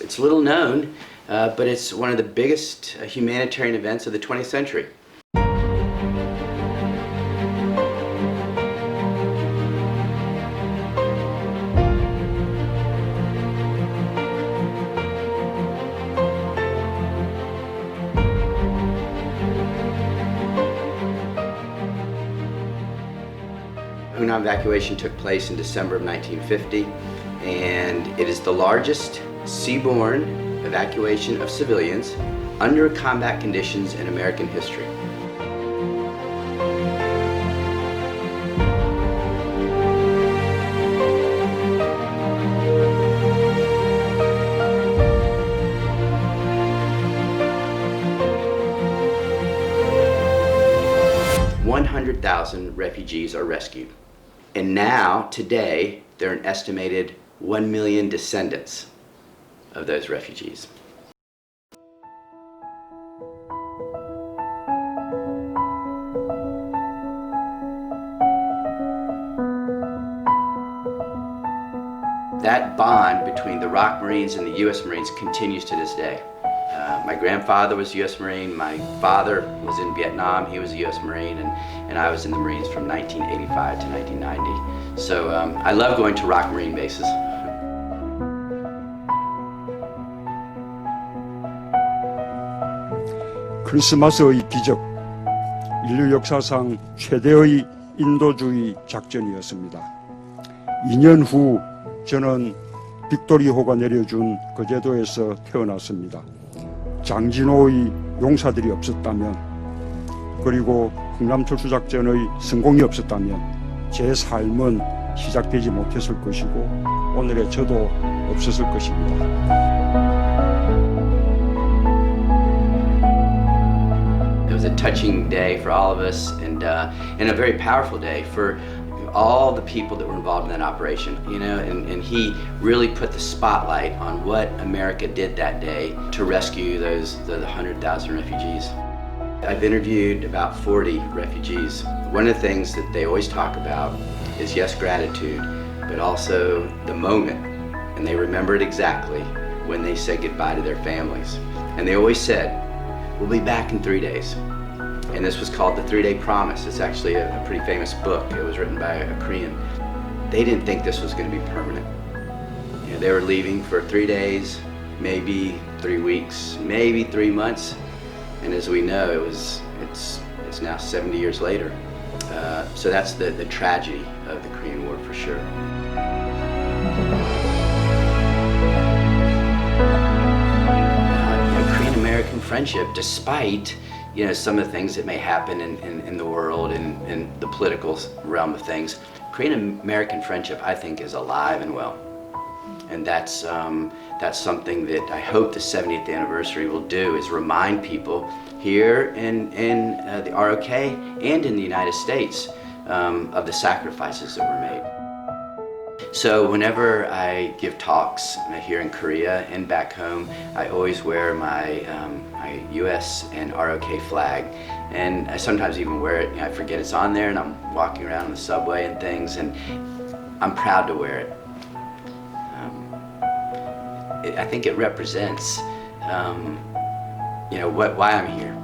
It's little known, but it's one of the biggest humanitarian events of the 20th century. Hungnam Evacuation took place in December of 1950, and it is the largest seaborne evacuation of civilians under combat conditions in American history. $100,000 refugees are rescued. And now, today, there are an estimated 1 million descendants of those refugees. That bond between the ROK Marines and the U.S. Marines continues to this day. My grandfather was a U.S. Marine, my father was in Vietnam, he was a U.S. Marine, and I was in the Marines from 1985 to 1990. So I love going to ROK Marine bases. 크리스마스의 기적, 인류 역사상 최대의 인도주의 작전이었습니다. 2년 후 저는 빅토리호가 내려준 거제도에서 태어났습니다. 장진호의 용사들이 없었다면, 그리고 흥남철수작전의 성공이 없었다면 제 삶은 시작되지 못했을 것이고 오늘의 저도 없었을 것입니다. It was a touching day for all of us, and a very powerful day for all the people that were involved in that operation, you know, and he really put the spotlight on what America did that day to rescue the 100,000 refugees. I've interviewed about 40 refugees. One of the things that they always talk about is, yes, gratitude, but also the moment, and they remember it exactly when they said goodbye to their families. And they always said, we'll be back in 3 days. And this was called the 3-Day Promise. It's actually a pretty famous book. It was written by a Korean. They didn't think this was going to be permanent. You know, they were leaving for 3 days, maybe 3 weeks, maybe 3 months. And as we know, it's now 70 years later. So that's the tragedy of the Korean War for sure. Korean-American friendship, despite some of the things that may happen in the world and the political realm of things, Korean-American friendship, I think, is alive and well. And that's something that I hope the 70th anniversary will do, is remind people here in the ROK and in the United States of the sacrifices that were made. So whenever I give talks here in Korea and back home, I always wear my US and ROK flag, and I sometimes even wear it, I forget it's on there, and I'm walking around on the subway and things, and I'm proud to wear it. I think it represents why I'm here.